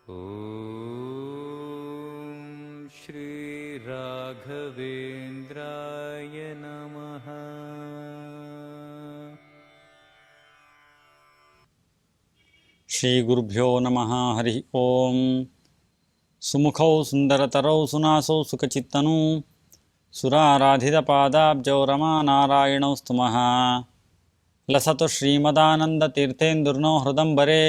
ॐ श्रीराघवेन्द्राय नमः। श्रीगुरुभ्यो नमः। हरि ओं। सुमुखौ सुन्दरतरौ सुनासौ सुखचित्तनौ सुराराधितपादाब्जौ रमानारायणौ स्तुमः। लसतु श्रीमदानन्दतीर्थेन्दुर्नो हृदम्बरे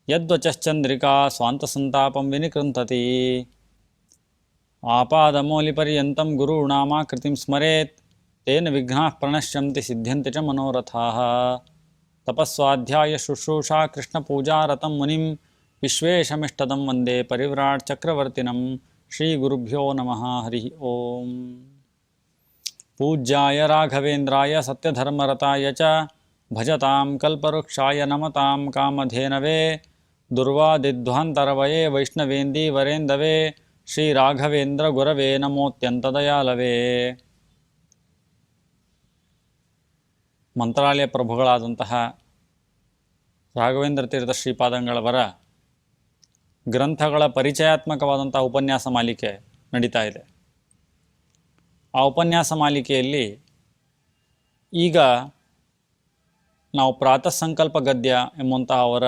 यद्वचश्चन्द्रिका स्वान्तसन्तापं विनिकृन्तति। आपादमौलिपर्यन्तं गुरूणामाकृतिं स्मरेत् तेन विघ्नाः प्रणश्यन्ति सिद्ध्यन्ति च मनोरथाः। तपस्वाध्याय शुश्रूषा कृष्णपूजारतं मुनिं विश्वेशमिष्टदं वन्दे परिव्राट् चक्रवर्तिनं। श्रीगुरुभ्यो नमः। हरि ओं। पूज्याय राघवेन्द्राय सत्यधर्मरताय च भजतां कल्पवृक्षाय नमतां कामधेनवे दुर्वादिध्वान्तरवये वैष्णवेन्दीवरेन्दवे श्रीराघवेन्द्रगुरवे नमोऽत्यन्तदयालवे। ಮಂತ್ರಾಲಯ ಪ್ರಭುಗಳಾದಂತಹ ರಾಘವೇಂದ್ರ ತೀರ್ಥ ಶ್ರೀಪಾದಂಗಳವರ ಗ್ರಂಥಗಳ ಪರಿಚಯಾತ್ಮಕವಾದಂತಹ ಉಪನ್ಯಾಸ ಮಾಲಿಕೆ ನಡೀತಾ ಇದೆ. ಆ ಉಪನ್ಯಾಸ ಮಾಲಿಕೆಯಲ್ಲಿ ಈಗ ನಾವು ಪ್ರಾತಃ ಸಂಕಲ್ಪ ಗದ್ಯ ಎಂಬಂತಹ ಅವರ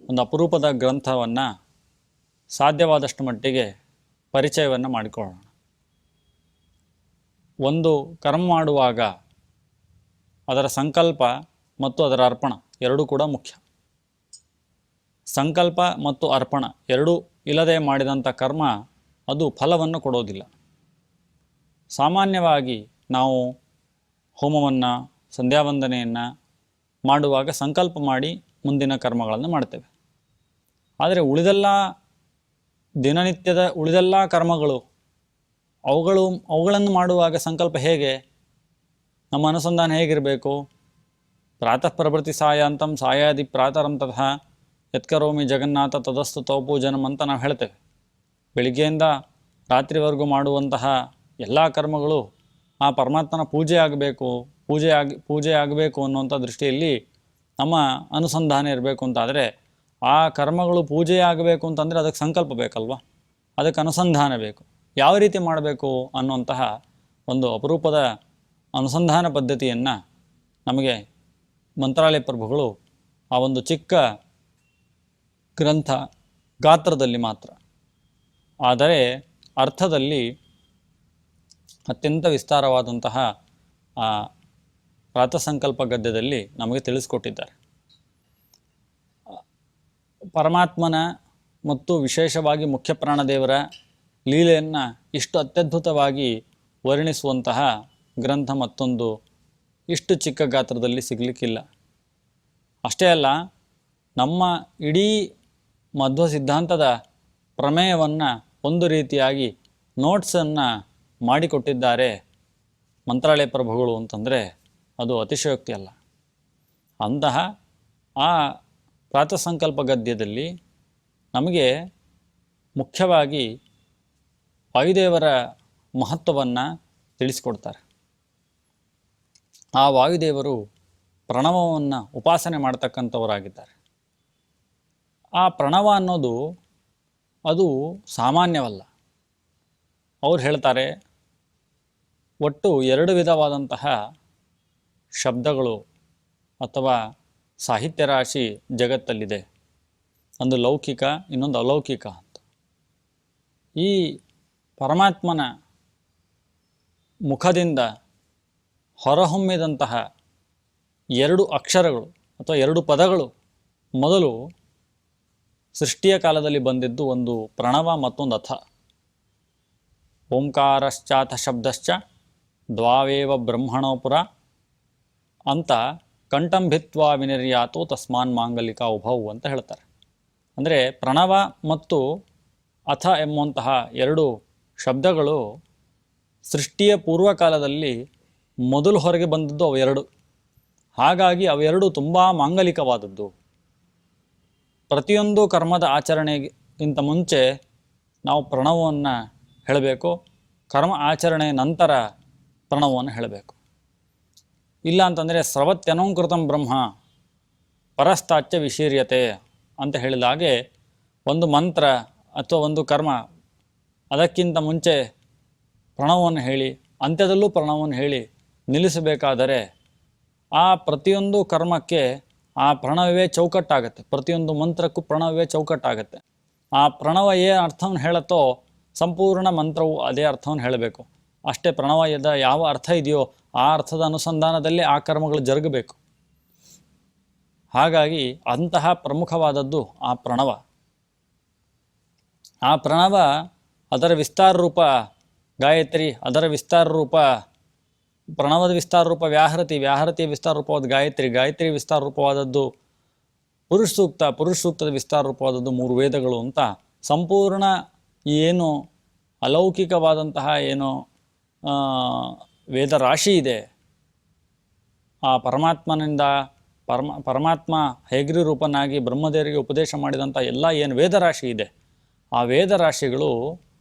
ಒಂದು ಅಪರೂಪದ ಗ್ರಂಥವನ್ನು ಸಾಧ್ಯವಾದಷ್ಟು ಮಟ್ಟಿಗೆ ಪರಿಚಯವನ್ನು ಮಾಡಿಕೊಳ್ಳೋಣ. ಒಂದು ಕರ್ಮ ಮಾಡುವಾಗ ಅದರ ಸಂಕಲ್ಪ ಮತ್ತು ಅದರ ಅರ್ಪಣ ಎರಡೂ ಕೂಡ ಮುಖ್ಯ. ಸಂಕಲ್ಪ ಮತ್ತು ಅರ್ಪಣ ಎರಡೂ ಇಲ್ಲದೆ ಮಾಡಿದಂಥ ಕರ್ಮ ಅದು ಫಲವನ್ನು ಕೊಡೋದಿಲ್ಲ. ಸಾಮಾನ್ಯವಾಗಿ ನಾವು ಹೋಮವನ್ನು ಸಂಧ್ಯಾವಂದನೆಯನ್ನು ಮಾಡುವಾಗ ಸಂಕಲ್ಪ ಮಾಡಿ ಮುಂದಿನ ಕರ್ಮಗಳನ್ನು ಮಾಡ್ತೇವೆ. ಆದರೆ ದಿನನಿತ್ಯದ ಉಳಿದೆಲ್ಲ ಕರ್ಮಗಳು ಅವುಗಳನ್ನು ಮಾಡುವಾಗ ಸಂಕಲ್ಪ ಹೇಗೆ, ನಮ್ಮ ಅನುಸಂಧಾನ ಹೇಗಿರಬೇಕು? ಪ್ರಾತಃ ಪ್ರಭೃತಿ ಸಾಯಾಂತಂ ಸಾಯಾದಿ ಪ್ರಾತರಂ ತತಃ ಯತ್ಕರೋಮಿ ಜಗನ್ನಾಥ ತದಸ್ತು ತೌ ಪೂಜನಂ ಅಂತ ನಾವು ಹೇಳ್ತೇವೆ. ಬೆಳಿಗ್ಗೆಯಿಂದ ರಾತ್ರಿವರೆಗೂ ಮಾಡುವಂತಹ ಎಲ್ಲ ಕರ್ಮಗಳು ಆ ಪರಮಾತ್ಮನ ಪೂಜೆ ಆಗಬೇಕು ಅನ್ನುವಂಥ ದೃಷ್ಟಿಯಲ್ಲಿ ನಮ್ಮ ಅನುಸಂಧಾನ ಇರಬೇಕು ಅಂತಾದರೆ ಆ ಕರ್ಮಗಳು ಪೂಜೆ ಆಗಬೇಕು ಅಂತಂದರೆ ಅದಕ್ಕೆ ಸಂಕಲ್ಪ ಬೇಕಲ್ವ, ಅದಕ್ಕೆ ಅನುಸಂಧಾನ ಬೇಕು. ಯಾವ ರೀತಿ ಮಾಡಬೇಕು ಅನ್ನುವಂತಹ ಒಂದು ಅಪರೂಪದ ಅನುಸಂಧಾನ ಪದ್ಧತಿಯನ್ನು ನಮಗೆ ಮಂತ್ರಾಲಯ ಪ್ರಭುಗಳು ಆ ಒಂದು ಚಿಕ್ಕ ಗ್ರಂಥ ಗಾತ್ರದಲ್ಲಿ ಮಾತ್ರ, ಆದರೆ ಅರ್ಥದಲ್ಲಿ ಅತ್ಯಂತ ವಿಸ್ತಾರವಾದಂತಹ ಆ ಪ್ರಾತಃಸಂಕಲ್ಪ ಗದ್ಯದಲ್ಲಿ ನಮಗೆ ತಿಳಿಸ್ಕೊಟ್ಟಿದ್ದಾರೆ. ಪರಮಾತ್ಮನ ಮತ್ತು ವಿಶೇಷವಾಗಿ ಮುಖ್ಯ ಪ್ರಾಣದೇವರ ಲೀಲೆಯನ್ನು ಇಷ್ಟು ಅತ್ಯದ್ಭುತವಾಗಿ ವರ್ಣಿಸುವಂತಹ ಗ್ರಂಥ ಮತ್ತೊಂದು ಇಷ್ಟು ಚಿಕ್ಕ ಗಾತ್ರದಲ್ಲಿ ಸಿಗಲಿಕ್ಕಿಲ್ಲ. ಅಷ್ಟೇ ಅಲ್ಲ, ನಮ್ಮ ಇಡೀ ಮಧ್ವ ಸಿದ್ಧಾಂತದ ಪ್ರಮೇಯವನ್ನು ಒಂದು ರೀತಿಯಾಗಿ ನೋಟ್ಸನ್ನು ಮಾಡಿಕೊಟ್ಟಿದ್ದಾರೆ ಮಂತ್ರಾಲಯ ಪ್ರಭುಗಳು ಅಂತಂದರೆ ಅದು ಅತಿಶಯೋಕ್ತಿ ಅಲ್ಲ. ಅಂತಹ ಆ ಪ್ರಾತಃಸಂಕಲ್ಪ ಗದ್ಯದಲ್ಲಿ ನಮಗೆ ಮುಖ್ಯವಾಗಿ ವಾಯುದೇವರ ಮಹತ್ವವನ್ನು ತಿಳಿಸಿಕೊಡ್ತಾರೆ. ಆ ವಾಯುದೇವರು ಪ್ರಣವವನ್ನು ಉಪಾಸನೆ ಮಾಡ್ತಕ್ಕಂಥವರಾಗಿದ್ದಾರೆ. ಆ ಪ್ರಣವ ಅನ್ನೋದು ಅದು ಸಾಮಾನ್ಯವಲ್ಲ. ಅವ್ರು ಹೇಳ್ತಾರೆ, ಒಟ್ಟು 2 ವಿಧವಾದಂತಹ ಶಬ್ದಗಳು ಅಥವಾ ಸಾಹಿತ್ಯ ರಾಶಿ ಜಗತ್ತಲ್ಲಿದೆ. ಒಂದು ಲೌಕಿಕ, ಇನ್ನೊಂದು ಅಲೌಕಿಕ ಅಂತ. ಈ ಪರಮಾತ್ಮನ ಮುಖದಿಂದ ಹೊರಹೊಮ್ಮಿದಂತಹ 2 ಅಕ್ಷರಗಳು ಅಥವಾ 2 ಪದಗಳು ಮೊದಲು ಸೃಷ್ಟಿಯ ಕಾಲದಲ್ಲಿ ಬಂದಿದ್ದು ಒಂದು ಪ್ರಣವ ಮತ್ತೊಂದು ಅಥ. ಓಂಕಾರಶ್ಚಾಥ ಶಬ್ದಶ್ಚ ದ್ವಾವೇವ ಬ್ರಹ್ಮಣೋಪುರ ಅಂತ ಕಂಠಂಭಿತ್ವಾ ವಿನಿರ್ಯಾತೋ ತಸ್ಮಾನ್ ಮಾಂಗಲಿಕ ಉಭವು ಅಂತ ಹೇಳ್ತಾರೆ. ಅಂದರೆ ಪ್ರಣವ ಮತ್ತು ಅಥ ಎಂಬಂತಹ 2 ಶಬ್ದಗಳು ಸೃಷ್ಟಿಯ ಪೂರ್ವಕಾಲದಲ್ಲಿ ಮೊದಲು ಹೊರಗೆ ಬಂದದ್ದು ಅವು 2. ಹಾಗಾಗಿ ಅವೆರಡು ತುಂಬ ಮಾಂಗಲಿಕವಾದದ್ದು. ಪ್ರತಿಯೊಂದು ಕರ್ಮದ ಆಚರಣೆಗಿಂತ ಮುಂಚೆ ನಾವು ಪ್ರಣವವನ್ನು ಹೇಳಬೇಕು, ಕರ್ಮ ಆಚರಣೆ ನಂತರ ಪ್ರಣವವನ್ನು ಹೇಳಬೇಕು. ಇಲ್ಲ ಅಂತಂದರೆ ಸ್ರವತ್ಯನೋಂಕೃತಂ ಬ್ರಹ್ಮ ಪರಸ್ತಾಚ್ಯ ವಿಶೀರ್ಯತೆ ಅಂತ ಹೇಳಿದಾಗೆ ಒಂದು ಮಂತ್ರ ಅಥವಾ ಒಂದು ಕರ್ಮ ಅದಕ್ಕಿಂತ ಮುಂಚೆ ಪ್ರಣವವನ್ನು ಹೇಳಿ ಅಂತ್ಯದಲ್ಲೂ ಪ್ರಣವವನ್ನು ಹೇಳಿ ನಿಲ್ಲಿಸಬೇಕಾದರೆ ಆ ಪ್ರತಿಯೊಂದು ಕರ್ಮಕ್ಕೆ ಆ ಪ್ರಣವವೇ ಚೌಕಟ್ಟಾಗತ್ತೆ. ಪ್ರತಿಯೊಂದು ಮಂತ್ರಕ್ಕೂ ಪ್ರಣವವೇ ಚೌಕಟ್ಟಾಗತ್ತೆ. ಆ ಪ್ರಣವ ಏನು ಅರ್ಥವನ್ನು ಹೇಳುತ್ತೋ ಸಂಪೂರ್ಣ ಮಂತ್ರವು ಅದೇ ಅರ್ಥವನ್ನು ಹೇಳಬೇಕು. ಅಷ್ಟೇ ಪ್ರಣವದ ಯಾವ ಅರ್ಥ ಇದೆಯೋ ಆ ಅರ್ಥದ ಅನುಸಂಧಾನದಲ್ಲಿ ಆ ಕರ್ಮಗಳು ಜರುಗಬೇಕು. ಹಾಗಾಗಿ ಅಂತಹ ಪ್ರಮುಖವಾದದ್ದು ಆ ಪ್ರಣವ. ಆ ಪ್ರಣವ ಅದರ ವಿಸ್ತಾರ ರೂಪ ಗಾಯತ್ರಿ, ಅದರ ವಿಸ್ತಾರ ರೂಪ ಪ್ರಣವದ ವಿಸ್ತಾರ ರೂಪ ವ್ಯಾಹೃತಿ, ವ್ಯಾಹೃತಿಯ ವಿಸ್ತಾರ ರೂಪವಾದ ಗಾಯತ್ರಿ, ಗಾಯತ್ರಿ ವಿಸ್ತಾರ ರೂಪವಾದದ್ದು ಪುರುಷ ಸೂಕ್ತ, ಪುರುಷ ಸೂಕ್ತದ ವಿಸ್ತಾರ ರೂಪವಾದದ್ದು 3 ವೇದಗಳು ಅಂತ ಸಂಪೂರ್ಣ ಏನು ಅಲೌಕಿಕವಾದಂತಹ ಏನು ವೇದ ರಾಶಿ ಇದೆ ಆ ಪರಮಾತ್ಮನಿಂದ ಪರಮಾತ್ಮ ಹೇಗ್ರಿ ರೂಪನಾಗಿ ಬ್ರಹ್ಮದೇವರಿಗೆ ಉಪದೇಶ ಮಾಡಿದಂಥ ಎಲ್ಲ ಏನು ವೇದರಾಶಿ ಇದೆ ಆ ವೇದರಾಶಿಗಳು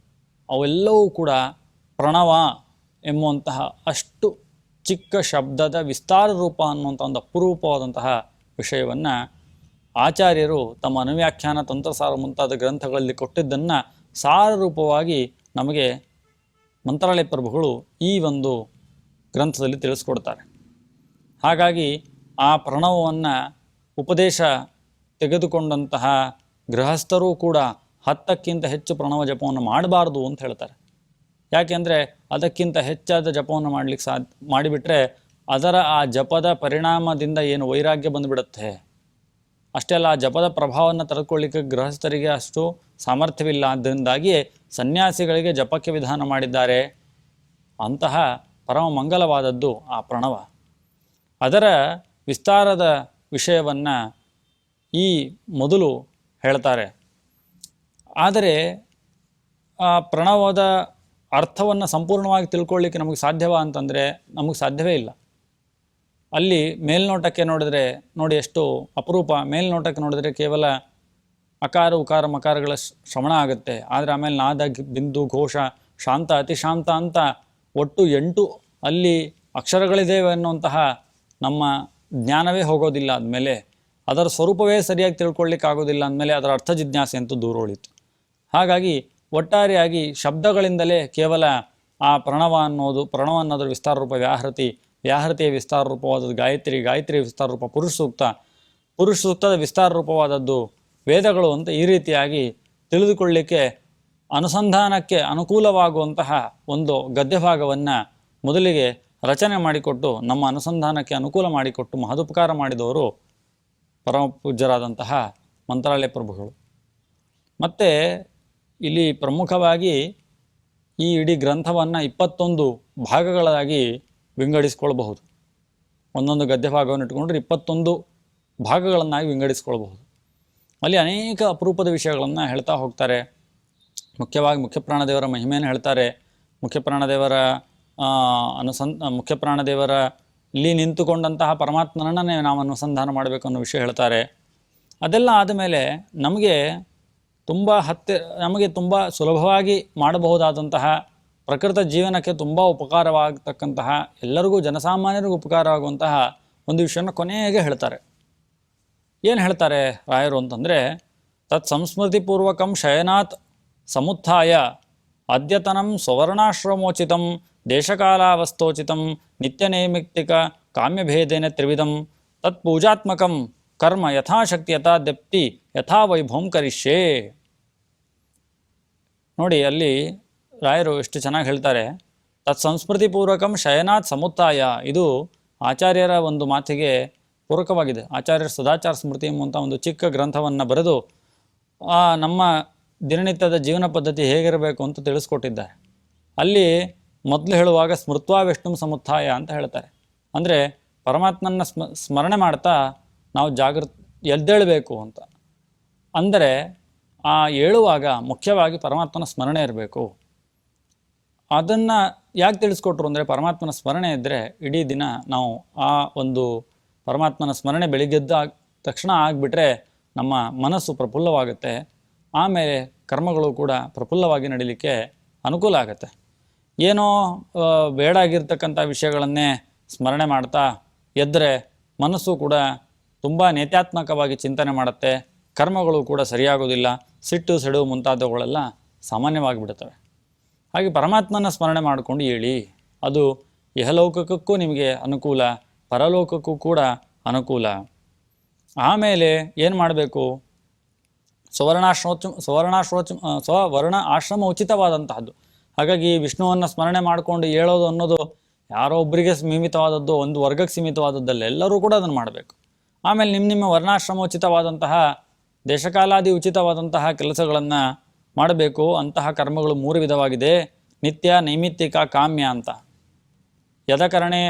ಅವೆಲ್ಲವೂ ಕೂಡ ಪ್ರಣವ ಎಂಬುವಂತಹ ಅಷ್ಟು ಚಿಕ್ಕ ಶಬ್ದದ ವಿಸ್ತಾರ ರೂಪ ಅನ್ನುವಂಥ ಒಂದು ಅಪರೂಪವಾದಂತಹ ವಿಷಯವನ್ನು ಆಚಾರ್ಯರು ತಮ್ಮ ಅನುವ್ಯಾಖ್ಯಾನ ತಂತ್ರಸಾರ ಮುಂತಾದ ಗ್ರಂಥಗಳಲ್ಲಿ ಕೊಟ್ಟಿದ್ದನ್ನು ಸಾರ ರೂಪವಾಗಿ ನಮಗೆ ಮಂತ್ರಾಲಯ ಪ್ರಭುಗಳು ಈ ಒಂದು ಗ್ರಂಥದಲ್ಲಿ ತಿಳಿಸ್ಕೊಡ್ತಾರೆ. ಹಾಗಾಗಿ ಆ ಪ್ರಣವವನ್ನು ಉಪದೇಶ ತೆಗೆದುಕೊಂಡಂತಹ ಗೃಹಸ್ಥರೂ ಕೂಡ 10ಕ್ಕಿಂತ ಹೆಚ್ಚು ಪ್ರಣವ ಜಪವನ್ನು ಮಾಡಬಾರ್ದು ಅಂತ ಹೇಳ್ತಾರೆ. ಯಾಕೆಂದರೆ ಅದಕ್ಕಿಂತ ಹೆಚ್ಚಾದ ಜಪವನ್ನು ಮಾಡಲಿಕ್ಕೆ ಮಾಡಿಬಿಟ್ರೆ ಅದರ ಆ ಜಪದ ಪರಿಣಾಮದಿಂದ ಏನು ವೈರಾಗ್ಯ ಬಂದುಬಿಡುತ್ತೆ. ಅಷ್ಟೇ ಅಲ್ಲ, ಆ ಜಪದ ಪ್ರಭಾವವನ್ನು ತಡೆದುಕೊಳ್ಳಿಕ್ಕೆ ಗೃಹಸ್ಥರಿಗೆ ಅಷ್ಟು ಸಾಮರ್ಥ್ಯವಿಲ್ಲ. ಆದ್ದರಿಂದಾಗಿಯೇ ಸನ್ಯಾಸಿಗಳಿಗೆ ಜಪಕ್ಕೆ ವಿಧಾನ ಮಾಡಿದ್ದಾರೆ. ಅಂತಹ ಪರಮ ಮಂಗಲವಾದದ್ದು ಆ ಪ್ರಣವ. ಅದರ ವಿಸ್ತಾರದ ವಿಷಯವನ್ನು ಈ ಮೊದಲು ಹೇಳ್ತಾರೆ. ಆದರೆ ಆ ಪ್ರಣವದ ಅರ್ಥವನ್ನು ಸಂಪೂರ್ಣವಾಗಿ ತಿಳ್ಕೊಳ್ಳಿಕ್ಕೆ ನಮಗೆ ಸಾಧ್ಯವಾ ಅಂತಂದರೆ ನಮಗೆ ಸಾಧ್ಯವೇ ಇಲ್ಲ. ಅಲ್ಲಿ ಮೇಲ್ನೋಟಕ್ಕೆ ನೋಡಿದರೆ ನೋಡಿ ಎಷ್ಟು ಅಪರೂಪ. ಮೇಲ್ನೋಟಕ್ಕೆ ನೋಡಿದರೆ ಕೇವಲ ಅಕಾರ ಉಕಾರ ಮಕಾರಗಳ ಶ್ರವಣ ಆಗುತ್ತೆ. ಆದರೆ ಆಮೇಲೆ ನಾದ, ಬಿಂದು, ಘೋಷ, ಶಾಂತ, ಅತಿಶಾಂತ ಅಂತ ಒಟ್ಟು 8 ಅಲ್ಲಿ ಅಕ್ಷರಗಳಿದ್ದೇವೆ ಅನ್ನುವಂತಹ ನಮ್ಮ ಜ್ಞಾನವೇ ಹೋಗೋದಿಲ್ಲ. ಅಂದಮೇಲೆ ಅದರ ಸ್ವರೂಪವೇ ಸರಿಯಾಗಿ ತಿಳ್ಕೊಳ್ಳಿಕ್ಕೆ ಆಗೋದಿಲ್ಲ. ಅಂದಮೇಲೆ ಅದರ ಅರ್ಥ ಜಿಜ್ಞಾಸೆ ಅಂತೂ ದೂರ ಉಳಿತು. ಹಾಗಾಗಿ ಒಟ್ಟಾರೆಯಾಗಿ ಶಬ್ದಗಳಿಂದಲೇ ಕೇವಲ ಆ ಪ್ರಣವ ಅನ್ನೋದರ ವಿಸ್ತಾರ ರೂಪ ವ್ಯಾಹೃತಿ, ವ್ಯಾಹೃತಿಯ ವಿಸ್ತಾರ ರೂಪವಾದದ್ದು ಗಾಯತ್ರಿ, ಗಾಯತ್ರಿಯ ವಿಸ್ತಾರ ರೂಪ ಪುರುಷ ಸೂಕ್ತ, ಪುರುಷ ಸೂಕ್ತದ ವಿಸ್ತಾರ ರೂಪವಾದದ್ದು ವೇದಗಳು ಅಂತ ಈ ರೀತಿಯಾಗಿ ತಿಳಿದುಕೊಳ್ಳಿಕ್ಕೆ ಅನುಸಂಧಾನಕ್ಕೆ ಅನುಕೂಲವಾಗುವಂತಹ ಒಂದು ಗದ್ಯಭಾಗವನ್ನು ಮೊದಲಿಗೆ ರಚನೆ ಮಾಡಿಕೊಟ್ಟು ನಮ್ಮ ಅನುಸಂಧಾನಕ್ಕೆ ಅನುಕೂಲ ಮಾಡಿಕೊಟ್ಟು ಮಹದುಪಕಾರ ಮಾಡಿದವರು ಪರಮ ಪೂಜ್ಯರಾದಂತಹ ಮಂತ್ರಾಲಯ ಪ್ರಭುಗಳು. ಮತ್ತು ಇಲ್ಲಿ ಪ್ರಮುಖವಾಗಿ ಈ ಇಡೀ ಗ್ರಂಥವನ್ನು 21 ಭಾಗಗಳಾಗಿ ವಿಂಗಡಿಸ್ಕೊಳ್ಬಹುದು. ಒಂದೊಂದು ಗದ್ಯ ಭಾಗವನ್ನು ಇಟ್ಕೊಂಡ್ರೆ 21 ಭಾಗಗಳನ್ನಾಗಿ ವಿಂಗಡಿಸ್ಕೊಳ್ಬಹುದು. ಅಲ್ಲಿ ಅನೇಕ ಅಪರೂಪದ ವಿಷಯಗಳನ್ನು ಹೇಳ್ತಾ ಹೋಗ್ತಾರೆ. ಮುಖ್ಯವಾಗಿ ಮುಖ್ಯಪ್ರಾಣದೇವರ ಮಹಿಮೆಯನ್ನು ಹೇಳ್ತಾರೆ. ಮುಖ್ಯಪ್ರಾಣದೇವರ ಮುಖ್ಯಪ್ರಾಣದೇವರ ಇಲ್ಲಿ ನಿಂತುಕೊಂಡಂತಹ ಪರಮಾತ್ಮನನ್ನೇ ನಾವು ಅನುಸಂಧಾನ ಮಾಡಬೇಕು ಅನ್ನೋ ವಿಷಯ ಹೇಳ್ತಾರೆ. ಅದೆಲ್ಲ ಆದಮೇಲೆ ನಮಗೆ ತುಂಬ ಸುಲಭವಾಗಿ ಮಾಡಬಹುದಾದಂತಹ ಪ್ರಕೃತ ಜೀವನಕ್ಕೆ ತುಂಬ ಉಪಕಾರವಾಗತಕ್ಕಂತಹ ಎಲ್ಲರಿಗೂ ಜನಸಾಮಾನ್ಯರಿಗೂ ಉಪಕಾರವಾಗುವಂತಹ ಒಂದು ವಿಷಯನ ಕೊನೆಗೆ ಹೇಳ್ತಾರೆ. ಏನು ಹೇಳ್ತಾರೆ ರಾಯರು ಅಂತಂದರೆ, ತತ್ ಸಂಸ್ಮೃತಿಪೂರ್ವಕಂ ಶಯನಾತ್ ಸಮುತ್ಥಾಯ ಅದ್ಯತನಂ ಸ್ವರ್ಣಾಶ್ರಮೋಚಿತಂ ದೇಶಕಾಲಾವಸ್ಥೋಚಿತಂ ನಿತ್ಯನೈಮಿತ್ತಿಕ ಕಾಮ್ಯಭೇದೇನ ತ್ರಿವಿಧಂ ತತ್ ಪೂಜಾತ್ಮಕಂ ಕರ್ಮ ಯಥಾಶಕ್ತಿ ಯಥಾ ದೆಪ್ತಿ ಯಥಾ ವೈಭವಂ ಕರಿಷ್ಯೆ. ನೋಡಿ ಅಲ್ಲಿ ರಾಯರು ಎಷ್ಟು ಚೆನ್ನಾಗಿ ಹೇಳ್ತಾರೆ. ತತ್ ಸಂಸ್ಮೃತಿಪೂರ್ವಕಂ ಶಯನಾತ್ ಸಮುತ್ತಾಯ, ಇದು ಆಚಾರ್ಯರ ಒಂದು ಮಾತಿಗೆ ಪೂರಕವಾಗಿದೆ. ಆಚಾರ್ಯರ ಸದಾಚಾರ ಸ್ಮೃತಿ ಎಂಬಂಥ ಒಂದು ಚಿಕ್ಕ ಗ್ರಂಥವನ್ನು ಬರೆದು ನಮ್ಮ ದಿನನಿತ್ಯದ ಜೀವನ ಪದ್ಧತಿ ಹೇಗಿರಬೇಕು ಅಂತ ತಿಳಿಸ್ಕೊಟ್ಟಿದ್ದಾರೆ. ಅಲ್ಲಿ ಮೊದಲು ಹೇಳುವಾಗ ಸ್ಮೃತ್ವಾ ವಿಷ್ಣು ಸಮುತ್ಥಾಯ ಅಂತ ಹೇಳ್ತಾರೆ. ಅಂದರೆ ಪರಮಾತ್ಮನ ಸ್ಮರಣೆ ಮಾಡ್ತಾ ನಾವು ಎದ್ದೇಳಬೇಕು ಅಂತ. ಅಂದರೆ ಆ ಏಳುವಾಗ ಮುಖ್ಯವಾಗಿ ಪರಮಾತ್ಮನ ಸ್ಮರಣೆ ಇರಬೇಕು. ಅದನ್ನು ಯಾಕೆ ತಿಳಿಸ್ಕೊಟ್ರು ಅಂದರೆ, ಪರಮಾತ್ಮನ ಸ್ಮರಣೆ ಇದ್ದರೆ ಇಡೀ ದಿನ ನಾವು ಆ ಒಂದು ಪರಮಾತ್ಮನ ಸ್ಮರಣೆ ಬೆಳಿಗ್ಗೆದ್ದ ತಕ್ಷಣ ಆಗಿಬಿಟ್ರೆ ನಮ್ಮ ಮನಸ್ಸು ಪ್ರಫುಲ್ಲವಾಗುತ್ತೆ. ಆಮೇಲೆ ಕರ್ಮಗಳು ಕೂಡ ಪ್ರಫುಲ್ಲವಾಗಿ ನಡೀಲಿಕ್ಕೆ ಅನುಕೂಲ ಆಗುತ್ತೆ. ಏನೋ ಬೇಡಾಗಿರ್ತಕ್ಕಂಥ ವಿಷಯಗಳನ್ನೇ ಸ್ಮರಣೆ ಮಾಡ್ತಾ ಎದ್ದರೆ ಮನಸ್ಸು ಕೂಡ ತುಂಬ ನೇತ್ಯಾತ್ಮಕವಾಗಿ ಚಿಂತನೆ ಮಾಡುತ್ತೆ. ಕರ್ಮಗಳು ಕೂಡ ಸರಿಯಾಗೋದಿಲ್ಲ. ಸಿಟ್ಟು ಸೆಡುವು ಮುಂತಾದವುಗಳೆಲ್ಲ ಸಾಮಾನ್ಯವಾಗಿಬಿಡುತ್ತವೆ. ಹಾಗೆ ಪರಮಾತ್ಮನ ಸ್ಮರಣೆ ಮಾಡಿಕೊಂಡು ಹೇಳಿ, ಅದು ಇಹಲೌಕಿಕಕ್ಕೂ ನಿಮಗೆ ಅನುಕೂಲ, ಪರಲೋಕಕ್ಕೂ ಕೂಡ ಅನುಕೂಲ. ಆಮೇಲೆ ಏನು ಮಾಡಬೇಕು? ಸ್ವರ್ಣ ಆಶ್ರಮ ಉಚಿತವಾದಂತಹದ್ದು. ಹಾಗಾಗಿ ವಿಷ್ಣುವನ್ನು ಸ್ಮರಣೆ ಮಾಡಿಕೊಂಡು ಹೇಳೋದು ಅನ್ನೋದು ಯಾರೋ ಒಬ್ಬರಿಗೆ ಸೀಮಿತವಾದದ್ದು, ಒಂದು ವರ್ಗಕ್ಕೆ ಸೀಮಿತವಾದದ್ದಲ್ಲ, ಎಲ್ಲರೂ ಕೂಡ ಅದನ್ನು ಮಾಡಬೇಕು. ಆಮೇಲೆ ನಿಮ್ಮ ವರ್ಣಾಶ್ರಮ ಉಚಿತವಾದಂತಹ, ದೇಶಕಾಲಾದಿ ಉಚಿತವಾದಂತಹ ಕೆಲಸಗಳನ್ನು ಮಾಡಬೇಕು. ಅಂತಹ ಕರ್ಮಗಳು 3 ವಿಧವಾಗಿದೆ: ನಿತ್ಯ, ನೈಮಿತ್ತಿಕ, ಕಾಮ್ಯ ಅಂತ. ಯದಕರಣೆ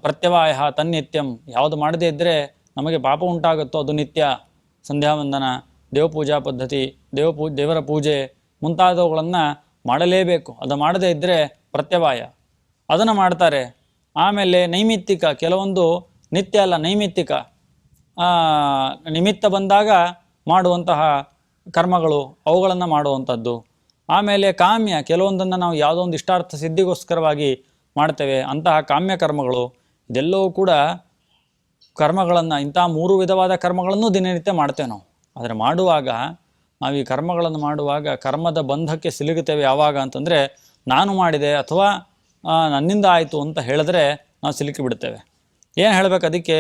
ಪ್ರತ್ಯವಾಯ ತನ್ನಿತ್ಯಂ. ಯಾವುದು ಮಾಡದೇ ಇದ್ದರೆ ನಮಗೆ ಪಾಪ ಉಂಟಾಗುತ್ತೋ ಅದು ನಿತ್ಯ. ಸಂಧ್ಯಾವಂದನ, ದೇವಪೂಜಾ ಪದ್ಧತಿ, ದೇವರ ಪೂಜೆ ಮುಂತಾದವುಗಳನ್ನು ಮಾಡಲೇಬೇಕು. ಅದು ಮಾಡದೇ ಇದ್ದರೆ ಪ್ರತ್ಯವಾಯ, ಅದನ್ನು ಮಾಡ್ತಾರೆ. ಆಮೇಲೆ ನೈಮಿತ್ತಿಕ, ಕೆಲವೊಂದು ನಿತ್ಯ ಅಲ್ಲ, ನೈಮಿತ್ತಿಕ, ನಿಮಿತ್ತ ಬಂದಾಗ ಮಾಡುವಂತಹ ಕರ್ಮಗಳು, ಅವುಗಳನ್ನು ಮಾಡುವಂಥದ್ದು. ಆಮೇಲೆ ಕಾಮ್ಯ, ಕೆಲವೊಂದನ್ನು ನಾವು ಯಾವುದೋ ಒಂದು ಇಷ್ಟಾರ್ಥ ಸಿದ್ಧಿಗೋಸ್ಕರವಾಗಿ ಮಾಡ್ತೇವೆ, ಅಂತಹ ಕಾಮ್ಯ ಕರ್ಮಗಳು. ಇದೆಲ್ಲವೂ ಕೂಡ ಕರ್ಮಗಳನ್ನು, ಇಂಥ 3 ವಿಧವಾದ ಕರ್ಮಗಳನ್ನು ದಿನನಿತ್ಯ ಮಾಡ್ತೇವೆ ನಾವು. ಆದರೆ ಮಾಡುವಾಗ, ನಾವು ಈ ಕರ್ಮಗಳನ್ನು ಮಾಡುವಾಗ ಕರ್ಮದ ಬಂಧಕ್ಕೆ ಸಿಲುಗುತ್ತೇವೆ. ಯಾವಾಗ ಅಂತಂದರೆ, ನಾನು ಮಾಡಿದೆ ಅಥವಾ ನನ್ನಿಂದ ಆಯಿತು ಅಂತ ಹೇಳಿದ್ರೆ ನಾವು ಸಿಲುಕಿ ಬಿಡ್ತೇವೆ. ಏನು ಹೇಳಬೇಕು ಅದಕ್ಕೆ?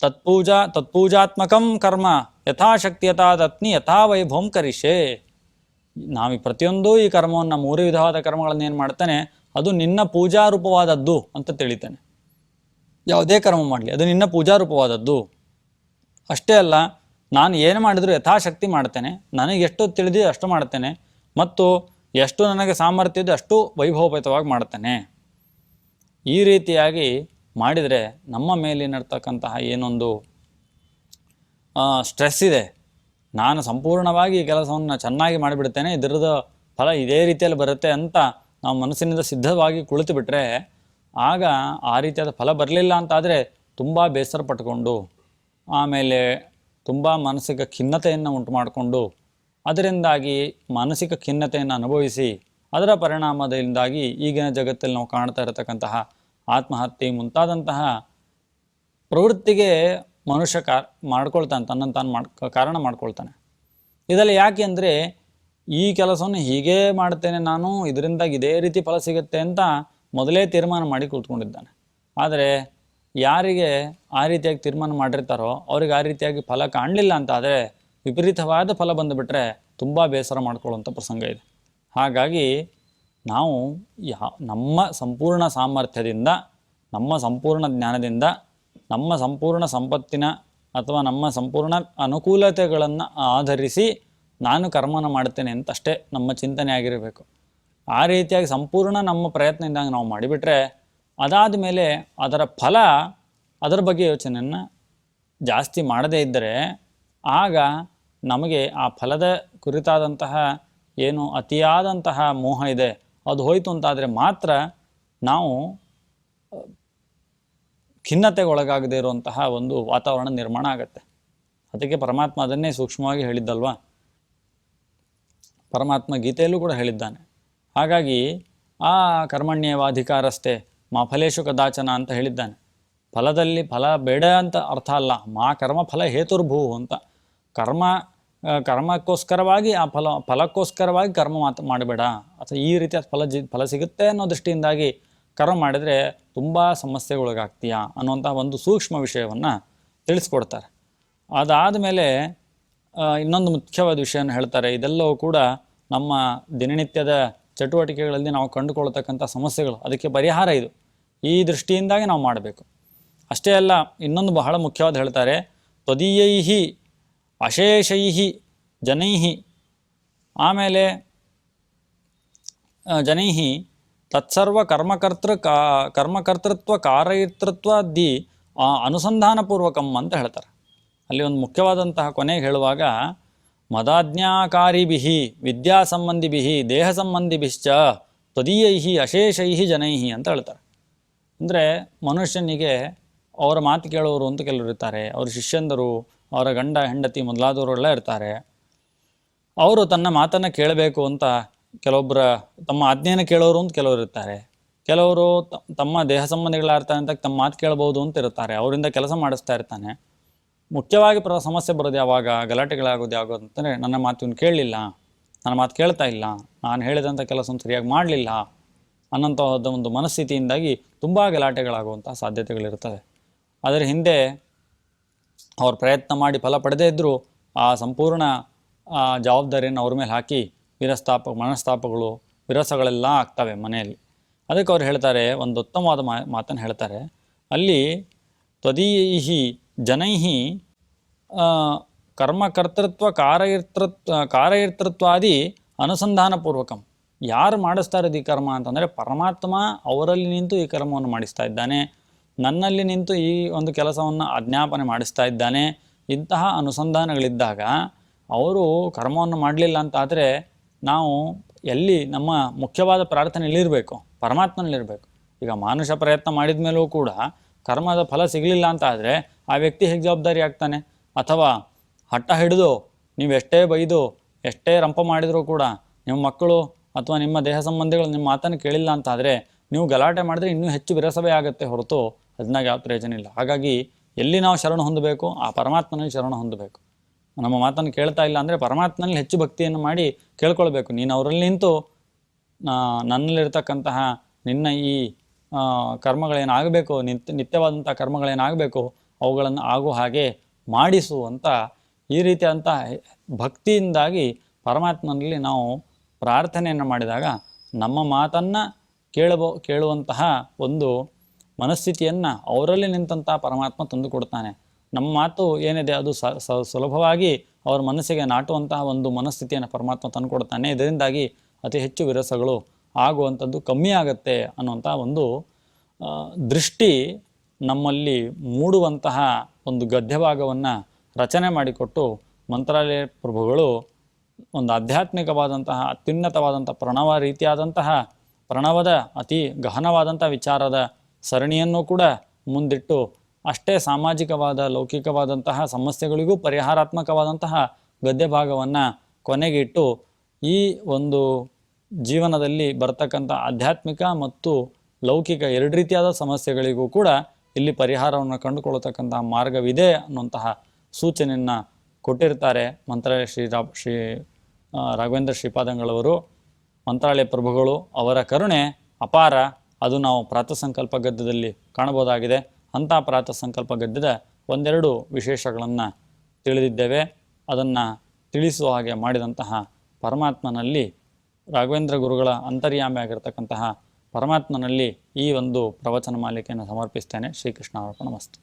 ತತ್ಪೂಜಾತ್ಮಕಂ ಕರ್ಮ ಯಥಾಶಕ್ತಿ ಯಥಾದತ್ನಿ ಯಥಾ ವೈಭವಂ ಕರಿಷೆ. ನಾವು ಪ್ರತಿಯೊಂದು ಈ ಕರ್ಮವನ್ನು, 3 ವಿಧವಾದ ಕರ್ಮಗಳನ್ನು ಏನು ಮಾಡ್ತಾನೆ, ಅದು ನಿನ್ನ ಪೂಜಾರೂಪವಾದದ್ದು ಅಂತ ತಿಳಿತಾನೆ. ಯಾವುದೇ ಕರ್ಮ ಮಾಡಲಿ ಅದು ನಿನ್ನ ಪೂಜಾರೂಪವಾದದ್ದು. ಅಷ್ಟೇ ಅಲ್ಲ, ನಾನು ಏನು ಮಾಡಿದರೂ ಯಥಾಶಕ್ತಿ ಮಾಡ್ತೇನೆ, ನನಗೆ ಎಷ್ಟು ತಿಳಿದಿದೆ ಅಷ್ಟು ಮಾಡ್ತೇನೆ, ಮತ್ತು ಎಷ್ಟು ನನಗೆ ಸಾಮರ್ಥ್ಯ ಇದೆ ಅಷ್ಟು ವೈಭವೋಪೇತವಾಗಿ ಮಾಡ್ತೇನೆ. ಈ ರೀತಿಯಾಗಿ ಮಾಡಿದರೆ ನಮ್ಮ ಮೇಲಿನಿರ್ತಕ್ಕಂತಹ ಏನೊಂದು ಸ್ಟ್ರೆಸ್ ಇದೆ, ನಾನು ಸಂಪೂರ್ಣವಾಗಿ ಈ ಕೆಲಸವನ್ನು ಚೆನ್ನಾಗಿ ಮಾಡಿಬಿಡ್ತೇನೆ, ಇದರದ ಫಲ ಇದೇ ರೀತಿಯಲ್ಲಿ ಬರುತ್ತೆ ಅಂತ ನಾವು ಮನಸ್ಸಿನಿಂದ ಸಿದ್ಧವಾಗಿ ಕುಳಿತು ಬಿಟ್ಟರೆ, ಆಗ ಆ ರೀತಿಯಾದ ಫಲ ಬರಲಿಲ್ಲ ಅಂತಾದರೆ ತುಂಬ ಬೇಸರ ಪಟ್ಕೊಂಡು, ಆಮೇಲೆ ತುಂಬ ಮಾನಸಿಕ ಖಿನ್ನತೆಯನ್ನು ಉಂಟು ಮಾಡಿಕೊಂಡು, ಅದರಿಂದಾಗಿ ಮಾನಸಿಕ ಖಿನ್ನತೆಯನ್ನು ಅನುಭವಿಸಿ, ಅದರ ಪರಿಣಾಮದಿಂದಾಗಿ ಈಗಿನ ಜಗತ್ತಲ್ಲಿ ನಾವು ಕಾಣ್ತಾ ಇರತಕ್ಕಂತಹ ಆತ್ಮಹತ್ಯೆ ಮುಂತಾದಂತಹ ಪ್ರವೃತ್ತಿಗೆ ಮನುಷ್ಯ ಮಾಡ್ಕೊಳ್ತಾನೆ, ತನ್ನನ್ನು ತಾನು ಕಾರಣ ಮಾಡ್ಕೊಳ್ತಾನೆ. ಇದೆಲ್ಲ ಯಾಕೆ ಅಂದರೆ, ಈ ಕೆಲಸವನ್ನು ಹೀಗೇ ಮಾಡ್ತೇನೆ ನಾನು, ಇದರಿಂದಾಗಿ ಇದೇ ರೀತಿ ಫಲ ಸಿಗುತ್ತೆ ಅಂತ ಮೊದಲೇ ತೀರ್ಮಾನ ಮಾಡಿ ಕೂತ್ಕೊಂಡಿದ್ದಾನೆ. ಆದರೆ ಯಾರಿಗೆ ಆ ರೀತಿಯಾಗಿ ತೀರ್ಮಾನ ಮಾಡಿರ್ತಾರೋ ಅವ್ರಿಗೆ ಆ ರೀತಿಯಾಗಿ ಫಲ ಕಾಣಲಿಲ್ಲ ಅಂತ ಆದರೆ, ವಿಪರೀತವಾದ ಫಲ ಬಂದುಬಿಟ್ರೆ ತುಂಬ ಬೇಸರ ಮಾಡ್ಕೊಳ್ಳುವಂಥ ಪ್ರಸಂಗ ಇದೆ. ಹಾಗಾಗಿ ನಾವು ನಮ್ಮ ಸಂಪೂರ್ಣ ಸಾಮರ್ಥ್ಯದಿಂದ, ನಮ್ಮ ಸಂಪೂರ್ಣ ಜ್ಞಾನದಿಂದ, ನಮ್ಮ ಸಂಪೂರ್ಣ ಸಂಪತ್ತಿನ ಅಥವಾ ನಮ್ಮ ಸಂಪೂರ್ಣ ಅನುಕೂಲತೆಗಳನ್ನು ಆಧರಿಸಿ ನಾನು ಕರ್ಮನ ಮಾಡ್ತೇನೆ ಅಂತಷ್ಟೇ ನಮ್ಮ ಚಿಂತನೆ ಆಗಿರಬೇಕು. ಆ ರೀತಿಯಾಗಿ ಸಂಪೂರ್ಣ ನಮ್ಮ ಪ್ರಯತ್ನದಿಂದ ನಾವು ಮಾಡಿಬಿಟ್ರೆ, ಅದಾದ ಮೇಲೆ ಅದರ ಫಲ, ಅದರ ಬಗ್ಗೆ ಯೋಚನೆಯನ್ನು ಜಾಸ್ತಿ ಮಾಡದೇ ಇದ್ದರೆ, ಆಗ ನಮಗೆ ಆ ಫಲದ ಕುರಿತಾದಂತಹ ಏನು ಅತಿಯಾದಂತಹ ಮೋಹ ಇದೆ ಅದು ಹೋಯಿತು ಅಂತಾದರೆ ಮಾತ್ರ ನಾವು ಖಿನ್ನತೆಗೆ ಒಳಗಾಗದೇ ಇರುವಂತಹ ಒಂದು ವಾತಾವರಣ ನಿರ್ಮಾಣ ಆಗುತ್ತೆ. ಅದಕ್ಕೆ ಪರಮಾತ್ಮ ಅದನ್ನೇ ಸೂಕ್ಷ್ಮವಾಗಿ ಹೇಳಿದ್ದಲ್ವ, ಪರಮಾತ್ಮ ಗೀತೆಯಲ್ಲೂ ಕೂಡ ಹೇಳಿದ್ದಾನೆ. ಹಾಗಾಗಿ ಆ ಕರ್ಮಣ್ಯೇವಾಧಿಕಾರಸ್ಥೆ ಮಾ ಫಲೇಶು ಕದಾಚನ ಅಂತ ಹೇಳಿದ್ದಾನೆ. ಫಲದಲ್ಲಿ ಫಲ ಬೇಡ ಅಂತ ಅರ್ಥ ಅಲ್ಲ, ಮಾ ಕರ್ಮ ಫಲ ಹೇತುರ್ಭೂ ಅಂತ. ಕರ್ಮಕ್ಕೋಸ್ಕರವಾಗಿ ಆ ಫಲಕ್ಕೋಸ್ಕರವಾಗಿ ಕರ್ಮ ಮಾಡಬೇಡ, ಅಥವಾ ಈ ರೀತಿಯ ಫಲ ಸಿಗುತ್ತೆ ಅನ್ನೋ ದೃಷ್ಟಿಯಿಂದಾಗಿ ಕರ್ಮ ಮಾಡಿದರೆ ತುಂಬ ಸಮಸ್ಯೆಗೊಳಗಾಗ್ತೀಯ ಅನ್ನುವಂಥ ಒಂದು ಸೂಕ್ಷ್ಮ ವಿಷಯವನ್ನು ತಿಳಿಸ್ಕೊಡ್ತಾರೆ. ಅದಾದ ಮೇಲೆ ಇನ್ನೊಂದು ಮುಖ್ಯವಾದ ವಿಷಯವನ್ನು ಹೇಳ್ತಾರೆ. ಇದೆಲ್ಲವೂ ಕೂಡ ನಮ್ಮ ದಿನನಿತ್ಯದ ಚಟುವಟಿಕೆಗಳಲ್ಲಿ ನಾವು ಕಂಡುಕೊಳ್ತಕ್ಕಂಥ ಸಮಸ್ಯೆಗಳು, ಅದಕ್ಕೆ ಪರಿಹಾರ ಇದು. ಈ ದೃಷ್ಟಿಯಿಂದಾಗಿ ನಾವು ಮಾಡಬೇಕು. ಅಷ್ಟೇ ಅಲ್ಲ, ಇನ್ನೊಂದು ಬಹಳ ಮುಖ್ಯವಾದ ಹೇಳ್ತಾರೆ, ತ್ವದೀಯೈಹಿ ಅಶೇಷೈಹಿ ಜನೈಹಿ, ಆಮೇಲೆ ಜನೈಹಿ ತತ್ಸರ್ವ ಕರ್ಮಕರ್ತೃತ್ವ ಕಾರಯಿತೃತ್ವಾದಿ ಅನುಸಂಧಾನಪೂರ್ವಕಂ ಅಂತ ಹೇಳ್ತಾರೆ. ಅಲ್ಲಿ ಒಂದು ಮುಖ್ಯವಾದಂತಹ ಕೊನೆಗೆ ಹೇಳುವಾಗ, ಮದಾಜ್ಞಾಕಾರಿಭಿಹಿ ವಿದ್ಯಾ ಸಂಬಂಧಿಭಿಹಿ ದೇಹ ಸಂಬಂಧಿಭಿಶ್ಚ ತ್ವದೀಯೈಹಿ ಅಶೇಷೈಹಿ ಜನೈಹಿ ಅಂತ ಹೇಳ್ತಾರೆ. ಅಂದರೆ ಮನುಷ್ಯನಿಗೆ ಅವರ ಮಾತು ಕೇಳೋರು ಅಂತ ಕೆಲವರು ಇರ್ತಾರೆ, ಅವ್ರ ಶಿಷ್ಯಂದರು, ಅವರ ಗಂಡ ಹೆಂಡತಿ ಮೊದಲಾದವರೆಲ್ಲ ಇರ್ತಾರೆ. ಅವರು ತನ್ನ ಮಾತನ್ನು ಕೇಳಬೇಕು ಅಂತ ಕೆಲವೊಬ್ಬರ, ತಮ್ಮ ಆಜ್ಞೆಯನ್ನು ಕೇಳೋರು ಅಂತ ಕೆಲವರು ಇರ್ತಾರೆ. ಕೆಲವರು ತಮ್ಮ ದೇಹ ಸಂಬಂಧಿಗಳಾಗ್ತಾರೆ ಅಂತ ತಮ್ಮ ಮಾತು ಕೇಳ್ಬೋದು ಅಂತ ಇರ್ತಾರೆ, ಅವರಿಂದ ಕೆಲಸ ಮಾಡಿಸ್ತಾ ಇರ್ತಾನೆ. ಮುಖ್ಯವಾಗಿ ಸಮಸ್ಯೆ ಬರೋದು ಯಾವಾಗ, ಗಲಾಟೆಗಳಾಗೋದು ಯಾವಾಗ ಅಂತಂದರೆ ನನ್ನ ಮಾತು ಇವನು ಕೇಳಲಿಲ್ಲ, ನನ್ನ ಮಾತು ಕೇಳ್ತಾ ಇಲ್ಲ, ನಾನು ಹೇಳಿದಂಥ ಕೆಲಸವನ್ನು ಸರಿಯಾಗಿ ಮಾಡಲಿಲ್ಲ ಅನ್ನೋಂಥದ್ದು ಒಂದು ಮನಸ್ಥಿತಿಯಿಂದಾಗಿ ತುಂಬ ಗಲಾಟೆಗಳಾಗುವಂಥ ಸಾಧ್ಯತೆಗಳಿರ್ತವೆ. ಅದರ ಹಿಂದೆ ಅವ್ರು ಪ್ರಯತ್ನ ಮಾಡಿ ಫಲ ಪಡೆದೇ ಇದ್ದರೂ ಆ ಸಂಪೂರ್ಣ ಜವಾಬ್ದಾರಿಯನ್ನು ಅವ್ರ ಮೇಲೆ ಹಾಕಿ ಮನಸ್ತಾಪಗಳು ವಿರಸಗಳೆಲ್ಲ ಆಗ್ತವೆ ಮನೆಯಲ್ಲಿ. ಅದಕ್ಕೆ ಅವ್ರು ಹೇಳ್ತಾರೆ, ಒಂದು ಉತ್ತಮವಾದ ಮಾತನ್ನು ಹೇಳ್ತಾರೆ ಅಲ್ಲಿ, ತ್ವದೀಯೈಹಿ ಜನೈಹಿ ಕರ್ಮಕರ್ತೃತ್ವ ಕಾರಯರ್ತೃತ್ವಾದಿ ಅನುಸಂಧಾನಪೂರ್ವಕಂ. ಯಾರು ಮಾಡಿಸ್ತಾ ಇರೋದು ಈ ಕರ್ಮ ಅಂತಂದರೆ ಪರಮಾತ್ಮ ಅವರಲ್ಲಿ ನಿಂತು ಈ ಕರ್ಮವನ್ನು ಮಾಡಿಸ್ತಾ ಇದ್ದಾನೆ, ನನ್ನಲ್ಲಿ ನಿಂತು ಈ ಒಂದು ಕೆಲಸವನ್ನು ಆಜ್ಞಾಪನೆ ಮಾಡಿಸ್ತಾ ಇದ್ದಾನೆ. ಇಂತಹ ಅನುಸಂಧಾನಗಳಿದ್ದಾಗ ಅವರು ಕರ್ಮವನ್ನು ಮಾಡಲಿಲ್ಲ ಅಂತಾದರೆ ನಾವು ಎಲ್ಲಿ ನಮ್ಮ ಮುಖ್ಯವಾದ ಪ್ರಾರ್ಥನೆ ಎಲ್ಲಿರಬೇಕು, ಪರಮಾತ್ಮನಲ್ಲಿರಬೇಕು. ಈಗ ಮಾನುಷ ಪ್ರಯತ್ನ ಮಾಡಿದ ಮೇಲೂ ಕೂಡ ಕರ್ಮದ ಫಲ ಸಿಗಲಿಲ್ಲ ಅಂತ ಆದರೆ ಆ ವ್ಯಕ್ತಿ ಹೇಗೆ ಜವಾಬ್ದಾರಿ ಆಗ್ತಾನೆ? ಅಥವಾ ಹಠ ಹಿಡಿದು ನೀವು ಎಷ್ಟೇ ಬೈದು ಎಷ್ಟೇ ರಂಪ ಮಾಡಿದರೂ ಕೂಡ ನಿಮ್ಮ ಮಕ್ಕಳು ಅಥವಾ ನಿಮ್ಮ ದೇಹ ಸಂಬಂಧಿಗಳು ನಿಮ್ಮ ಮಾತನ್ನು ಕೇಳಿಲ್ಲ ಅಂತಾದರೆ ನೀವು ಗಲಾಟೆ ಮಾಡಿದ್ರೆ ಇನ್ನೂ ಹೆಚ್ಚು ವಿರಸವೇ ಆಗುತ್ತೆ ಹೊರತು ಅದನ್ನಾಗ ಯಾವ ಪ್ರಯೋಜನ ಇಲ್ಲ. ಹಾಗಾಗಿ ಎಲ್ಲಿ ನಾವು ಶರಣ ಹೊಂದಬೇಕು, ಆ ಪರಮಾತ್ಮನಲ್ಲಿ ಶರಣ ಹೊಂದಬೇಕು. ನಮ್ಮ ಮಾತನ್ನು ಕೇಳ್ತಾ ಇಲ್ಲ ಅಂದರೆ ಪರಮಾತ್ಮನಲ್ಲಿ ಹೆಚ್ಚು ಭಕ್ತಿಯನ್ನು ಮಾಡಿ ಕೇಳ್ಕೊಳ್ಬೇಕು. ನೀನು ಅವರಲ್ಲಿ ನಿಂತು ನನ್ನಲ್ಲಿರ್ತಕ್ಕಂತಹ ನಿನ್ನ ಈ ಕರ್ಮಗಳೇನಾಗಬೇಕು, ನಿತ್ಯವಾದಂಥ ಕರ್ಮಗಳೇನಾಗಬೇಕು ಅವುಗಳನ್ನು ಆಗೋ ಹಾಗೆ ಮಾಡಿಸು ಅಂತ ಈ ರೀತಿಯಾದಂಥ ಭಕ್ತಿಯಿಂದಾಗಿ ಪರಮಾತ್ಮನಲ್ಲಿ ನಾವು ಪ್ರಾರ್ಥನೆಯನ್ನು ಮಾಡಿದಾಗ ನಮ್ಮ ಮಾತನ್ನು ಕೇಳುವಂತಹ ಒಂದು ಮನಸ್ಥಿತಿಯನ್ನು ಅವರಲ್ಲಿ ನಿಂತಹ ಪರಮಾತ್ಮ ತಂದು ಕೊಡ್ತಾನೆ. ನಮ್ಮ ಮಾತು ಏನಿದೆ ಅದು ಸುಲಭವಾಗಿ ಅವರ ಮನಸ್ಸಿಗೆ ನಾಟುವಂತಹ ಒಂದು ಮನಸ್ಥಿತಿಯನ್ನು ಪರಮಾತ್ಮ ತಂದು ಕೊಡ್ತಾನೆ. ಇದರಿಂದಾಗಿ ಅತಿ ಹೆಚ್ಚು ವಿರಸಗಳು ಆಗುವಂಥದ್ದು ಕಮ್ಮಿ ಆಗುತ್ತೆ ಅನ್ನುವಂಥ ಒಂದು ದೃಷ್ಟಿ ನಮ್ಮಲ್ಲಿ ಮೂಡುವಂತಹ ಒಂದು ಗದ್ಯಭಾಗವನ್ನು ರಚನೆ ಮಾಡಿಕೊಟ್ಟು ಮಂತ್ರಾಲಯ ಪ್ರಭುಗಳು ಒಂದು ಆಧ್ಯಾತ್ಮಿಕವಾದಂತಹ ಅತ್ಯುನ್ನತವಾದಂಥ ಪ್ರಣವದ ಅತಿ ಗಹನವಾದಂಥ ವಿಚಾರದ ಸರಣಿಯನ್ನು ಕೂಡ ಮುಂದಿಟ್ಟು ಅಷ್ಟೇ ಸಾಮಾಜಿಕವಾದ ಲೌಕಿಕವಾದಂತಹ ಸಮಸ್ಯೆಗಳಿಗೂ ಪರಿಹಾರಾತ್ಮಕವಾದಂತಹ ಗದ್ಯಭಾಗವನ್ನು ಕೊನೆಗಿಟ್ಟು ಈ ಒಂದು ಜೀವನದಲ್ಲಿ ಬರ್ತಕ್ಕಂಥ ಆಧ್ಯಾತ್ಮಿಕ ಮತ್ತು ಲೌಕಿಕ ಎರಡು ರೀತಿಯಾದ ಸಮಸ್ಯೆಗಳಿಗೂ ಕೂಡ ಇಲ್ಲಿ ಪರಿಹಾರವನ್ನು ಕಂಡುಕೊಳ್ಳತಕ್ಕಂಥ ಮಾರ್ಗವಿದೆ ಅನ್ನುವಂತಹ ಸೂಚನೆಯನ್ನು ಕೊಟ್ಟಿರ್ತಾರೆ ಮಂತ್ರಾಲಯ ಶ್ರೀ ರಾಘವೇಂದ್ರ ಶ್ರೀಪಾದಂಗಳವರು. ಮಂತ್ರಾಲಯ ಪ್ರಭುಗಳು ಅವರ ಕರುಣೆ ಅಪಾರ. ಅದು ನಾವು ಪ್ರಾತಃ ಸಂಕಲ್ಪ ಗದ್ಯದಲ್ಲಿ ಕಾಣಬಹುದಾಗಿದೆ. ಅಂಥ ಪ್ರಾತಃ ಸಂಕಲ್ಪ ಗದ್ಯದ ಒಂದೆರಡು ವಿಶೇಷಗಳನ್ನು ತಿಳಿದಿದ್ದೇವೆ. ಅದನ್ನು ತಿಳಿಸುವ ಹಾಗೆ ಮಾಡಿದಂತಹ ಪರಮಾತ್ಮನಲ್ಲಿ, ರಾಘವೇಂದ್ರ ಗುರುಗಳ ಅಂತರ್ಯಾಮಿಯಾಗಿರ್ತಕ್ಕಂತಹ ಪರಮಾತ್ಮನಲ್ಲಿ ಈ ಒಂದು ಪ್ರವಚನ ಮಾಲಿಕೆಯನ್ನು ಸಮರ್ಪಿಸ್ತೇನೆ. ಶ್ರೀಕೃಷ್ಣ ಅರ್ಪಣಮಸ್ತು.